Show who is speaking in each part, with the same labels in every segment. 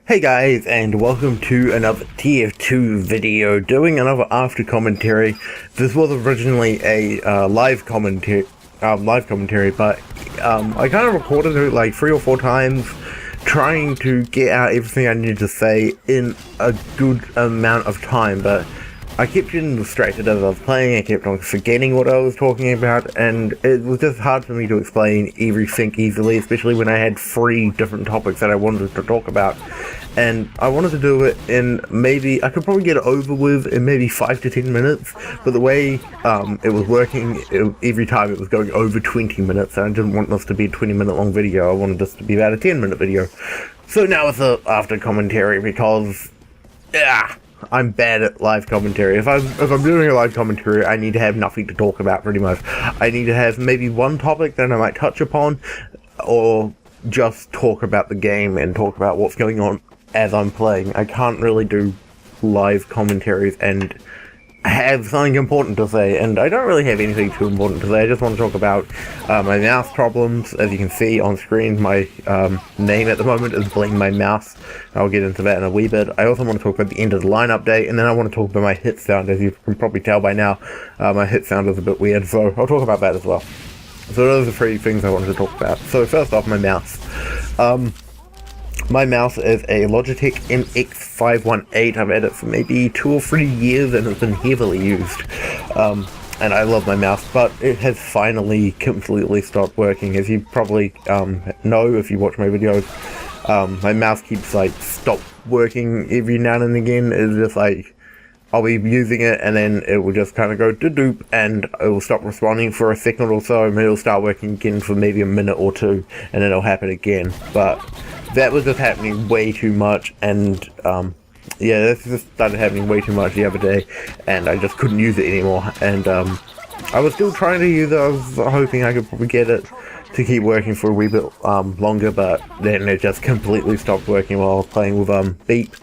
Speaker 1: Hey guys, and welcome to another TF2 video, doing another after commentary. This was originally a live commentary, but I kind of recorded it like 3 or 4 times, trying to get out everything I needed to say in a good amount of time, but I kept getting distracted as I was playing. I kept on forgetting what I was talking about, and it was just hard for me to explain everything easily, especially when I had 3 different topics that I wanted to talk about. And I wanted to do it in maybe, I could probably get it over with in maybe 5 to 10 minutes, but the way it was working, every time it was going over 20 minutes, and I didn't want this to be a 20-minute long video. I wanted this to be about a 10-minute video. So now it's a after commentary because, I'm bad at live commentary. If I'm doing a live commentary, I need to have nothing to talk about, pretty much. I need to have maybe one topic that I might touch upon, or just talk about the game and talk about what's going on as I'm playing. I can't really do live commentaries and have something important to say, and I don't really have anything too important to say. I just want to talk about my mouse problems. As you can see on screen, my name at the moment is Blame My Mouse. I'll get into that in a wee bit. I also want to talk about the end of the line update, and then I want to talk about my hit sound. As you can probably tell by now, my hit sound is a bit weird, so I'll talk about that as well. So those are the 3 things I wanted to talk about. So first off, my mouse. My mouse is a Logitech MX518. I've had it for maybe 2 or 3 years, and it's been heavily used. And I love my mouse, but it has finally completely stopped working. As you probably know if you watch my videos, my mouse keeps stop working every now and again. It's just I'll be using it, and then it will just kind of go to-doop, and it will stop responding for a second or so, and then it'll start working again for maybe a minute or 2, and then it'll happen again. But that was just happening way too much, and yeah, this just started happening way too much the other day, and I just couldn't use it anymore. And I was still trying to use it. I was hoping I could probably get it to keep working for a wee bit longer, but then it just completely stopped working while I was playing with Beep,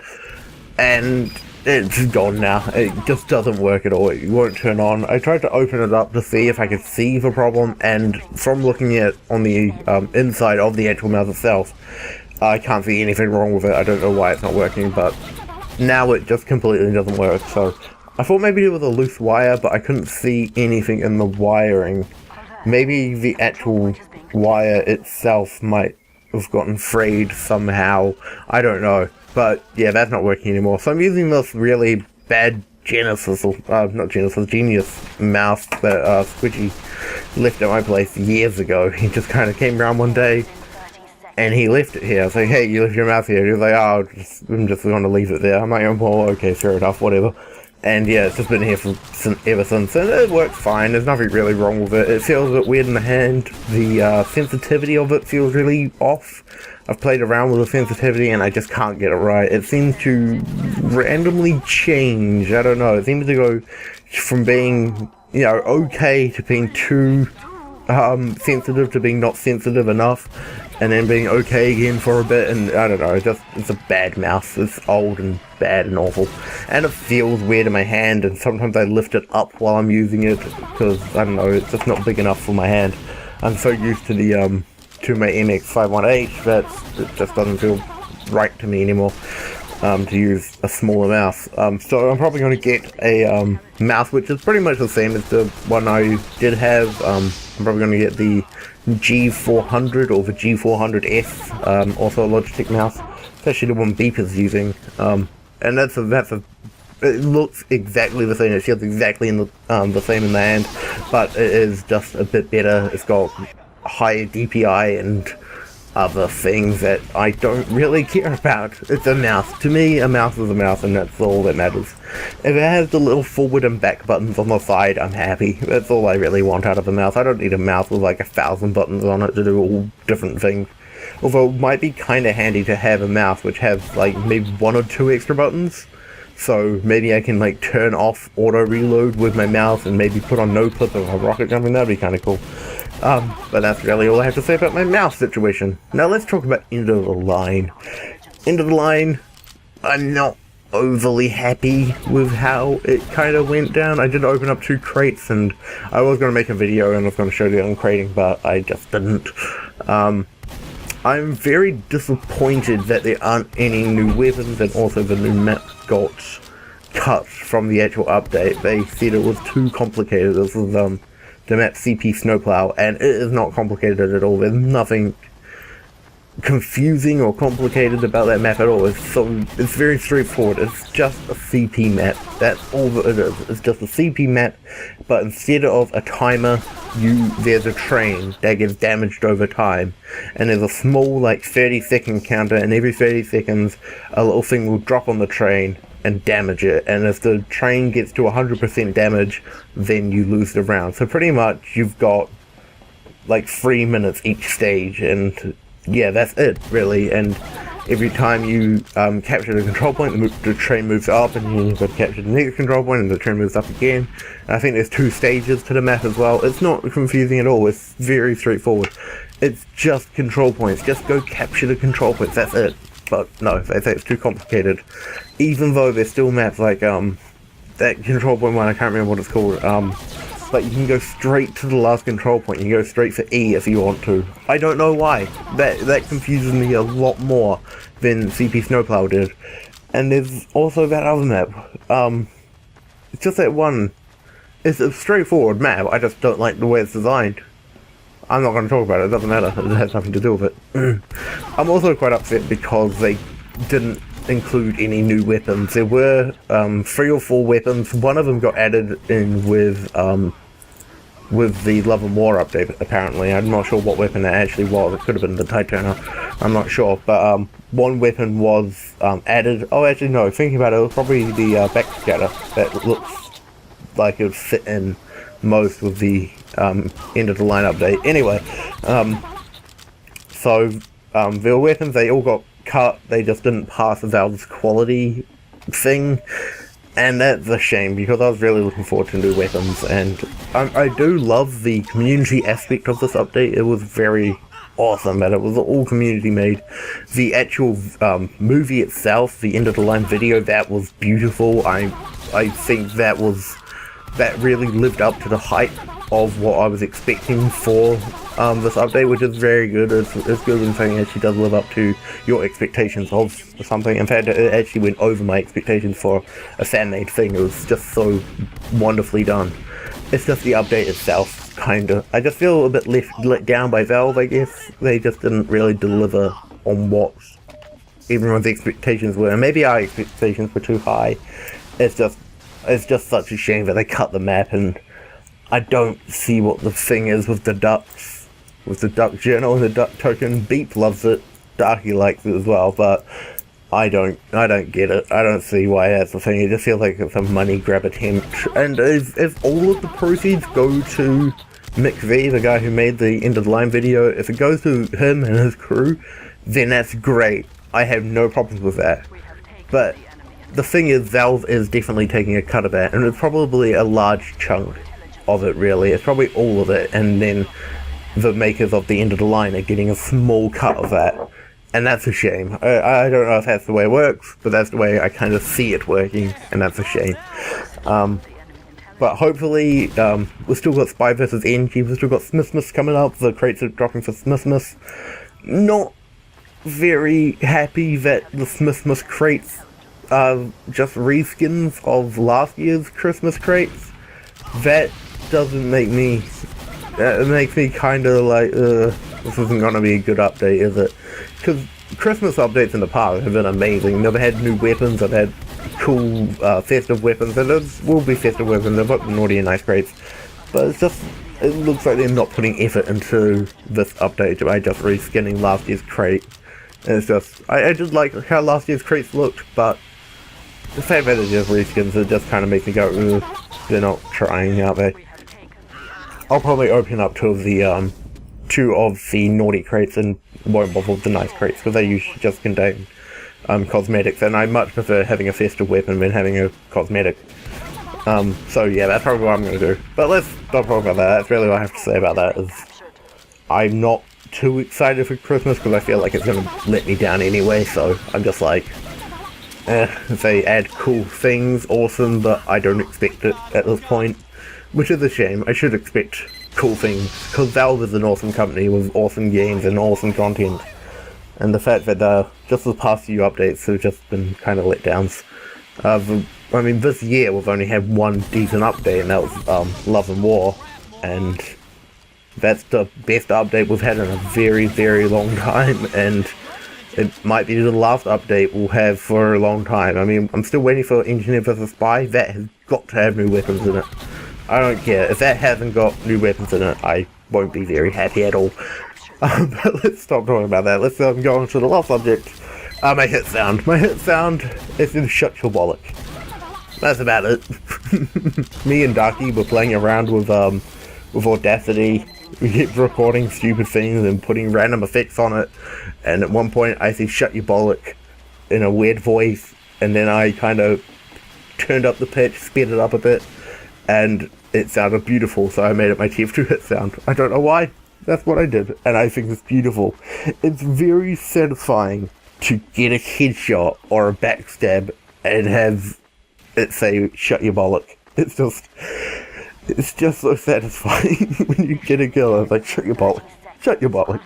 Speaker 1: and it's gone now. It just doesn't work at all. It won't turn on. I tried to open it up to see if I could see the problem, and from looking at on the inside of the actual mouse itself, I can't see anything wrong with it. I don't know why it's not working, but now it just completely doesn't work. So I thought maybe it was a loose wire, but I couldn't see anything in the wiring. Maybe the actual wire itself might have gotten frayed somehow. I don't know. But yeah, that's not working anymore. So I'm using this really bad Genius mouse that Squidgy left at my place years ago. He just kind of came around one day and he left it here. I was like, hey, you left your mouse here. He was like, oh, I'm just going to leave it there. I'm like, oh, well, okay, fair enough, whatever. And yeah, it's just been here ever since, and it works fine. There's nothing really wrong with it. It feels a bit weird in the hand. The sensitivity of it feels really off. I've played around with the sensitivity and I just can't get it right. It seems to randomly change. I don't know. It seems to go from being, okay to being too sensitive to being not sensitive enough, and then being okay again for a bit, and I don't know, it's a bad mouse. It's old and bad and awful, and it feels weird in my hand, and sometimes I lift it up while I'm using it, because, I don't know, it's just not big enough for my hand. I'm so used to the, to my MX518 that it just doesn't feel right to me anymore. To use a smaller mouse. So I'm probably going to get a mouse which is pretty much the same as the one I did have. I'm probably going to get the G400 or the G400S, also a Logitech mouse. It's actually the one Beep is using. And it looks exactly the same. It feels exactly the same in the hand, but it is just a bit better. It's got higher DPI and other things that I don't really care about. It's a mouse. To me, a mouse is a mouse, and that's all that matters. If it has the little forward and back buttons on the side, I'm happy. That's all I really want out of a mouse. I don't need a mouse with 1,000 buttons on it to do all different things. Although it might be kind of handy to have a mouse which has maybe 1 or 2 extra buttons. So maybe I can turn off auto reload with my mouse and maybe put on no clip of a rocket jumping. That'd be kind of cool. But that's really all I have to say about my mouse situation. Now let's talk about End of the Line. End of the Line, I'm not overly happy with how it kind of went down. I did open up 2 crates, and I was going to make a video and I was going to show the uncrating, but I just didn't. I'm very disappointed that there aren't any new weapons, and also the new map got cut from the actual update. They said it was too complicated. This is the map CP Snowplow, and it is not complicated at all. There's nothing confusing or complicated about that map at all. It's very straightforward. It's just a CP map. That's all that it is. It's just a CP map, but instead of a timer, there's a train that gets damaged over time, and there's a small 30-second counter, and every 30 seconds a little thing will drop on the train and damage it, and if the train gets to 100% damage, then you lose the round. So pretty much you've got 3 minutes each stage, and yeah, that's it, really. And every time you capture the control point, the train moves up, and you've got to capture the next control point, and the train moves up again. And I think there's 2 stages to the map as well. It's not confusing at all. It's very straightforward. It's just control points. Just go capture the control points. That's it. But no, they say it's too complicated. Even though there's still maps like that control point one, I can't remember what it's called. But you can go straight to the last control point. You can go straight for E if you want to. I don't know why. That confuses me a lot more than CP Snowplow did. And there's also that other map. It's just that one. It's a straightforward map. I just don't like the way it's designed. I'm not going to talk about it. It doesn't matter. It has nothing to do with it. I'm also quite upset because they didn't include any new weapons. There were 3 or 4 weapons. One of them got added in with the Love and War update, apparently. I'm not sure what weapon that actually was. It could have been the Titana. I'm not sure. But one weapon was added. Oh, actually, no. Thinking about it, it was probably the backscatter that looks like it would fit in most with the end of the line update. Anyway, so their weapons, they all got cut. They just didn't pass the Valve's quality thing, and that's a shame because I was really looking forward to new weapons. And I do love the community aspect of this update. It was very awesome, and it was all community made. The actual movie itself, the end of the line video, that was beautiful. I think that really lived up to the hype of what I was expecting for this update, which is very good. It's good when something actually does live up to your expectations of something. In fact, it actually went over my expectations for a fan-made thing. It was just so wonderfully done. It's just the update itself, kinda. I just feel a bit let down by Valve, I guess. They just didn't really deliver on what everyone's expectations were. And maybe our expectations were too high. It's just such a shame that they cut the map, and I don't see what the thing is with the ducks. With the duck journal and the duck token. Beep loves it. Darky likes it as well, but I don't get it. I don't see why that's the thing. It just feels like it's a money grab attempt. And if all of the proceeds go to Mick V, the guy who made the end of the line video, if it goes to him and his crew, then that's great. I have no problems with that. But the thing is, Valve is definitely taking a cut of that, and it's probably a large chunk of it, really. It's probably all of it, and then the makers of the end of the line are getting a small cut of that, and that's a shame. I don't know if that's the way it works, but that's the way I kind of see it working, and that's a shame. But hopefully, we've still got Spy vs. NG, we've still got Smithmas coming up, the crates are dropping for Smithmas. Not very happy that the Smithmas crates are just reskins of last year's Christmas crates. That doesn't make me... It makes me kind of like, this isn't going to be a good update, is it? Because Christmas updates in the past have been amazing. They've had new weapons, they've had cool festive weapons, and there will be festive weapons. They've got the naughty and nice crates. But it's just, it looks like they're not putting effort into this update by just reskinning last year's crate. And it's just, I just like how last year's crates looked, but the fact that it's just reskins, it just kind of makes me go, ugh, they're not trying, are they? I'll probably open up two of the naughty crates and won't bother with the nice crates, because they usually just contain cosmetics, and I much prefer having a festive weapon than having a cosmetic. So yeah, that's probably what I'm going to do. But let's not talk about that. That's really what I have to say about that. Is I'm not too excited for Christmas, because I feel like it's going to let me down anyway, so I'm just like, if they add cool things, awesome, but I don't expect it at this point. Which is a shame. I should expect cool things, because Valve is an awesome company with awesome games and awesome content. and the fact that just the past few updates have just been kind of letdowns. I mean, this year we've only had one decent update, and that was Love and War, and that's the best update we've had in a very, very long time, and it might be the last update we'll have for a long time. I mean, I'm still waiting for Engineer vs. Spy. That has got to have new weapons in it. I don't care. If that hasn't got new weapons in it, I won't be very happy at all. But let's stop talking about that. Let's go on to the last subject. My hit sound. My hit sound is in Shut Your Bollock. That's about it. Me and Darky were playing around with Audacity. We kept recording stupid things and putting random effects on it. And at one point I said "Shut your bollock" in a weird voice, and then I kind of turned up the pitch, sped it up a bit, and it sounded beautiful, so I made it my TF2 hit sound. I don't know why. That's what I did, and I think it's beautiful. It's very satisfying to get a headshot or a backstab and have it say "Shut your bollock." It's just so satisfying when you get a kill. It's like, shut your bollock. Shut your bollock.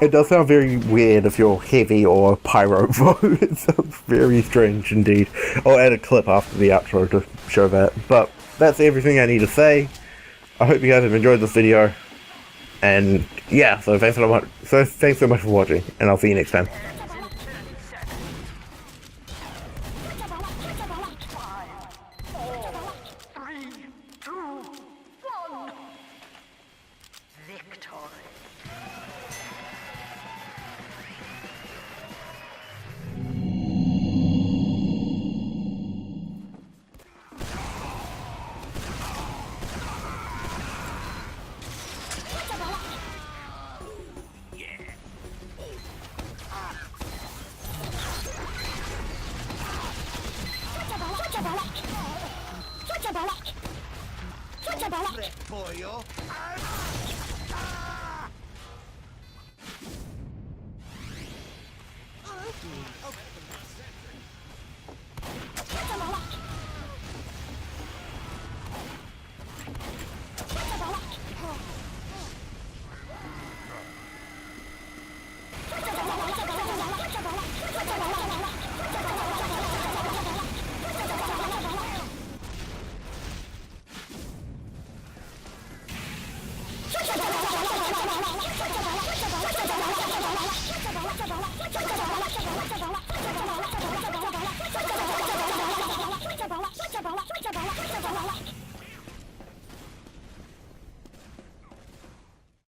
Speaker 1: It does sound very weird if you're heavy or pyro, though. It sounds very strange indeed. I'll add a clip after the outro to show that. But that's everything I need to say. I hope you guys have enjoyed this video. And yeah, so thanks so much for watching, and I'll see you next time.
Speaker 2: Pollo.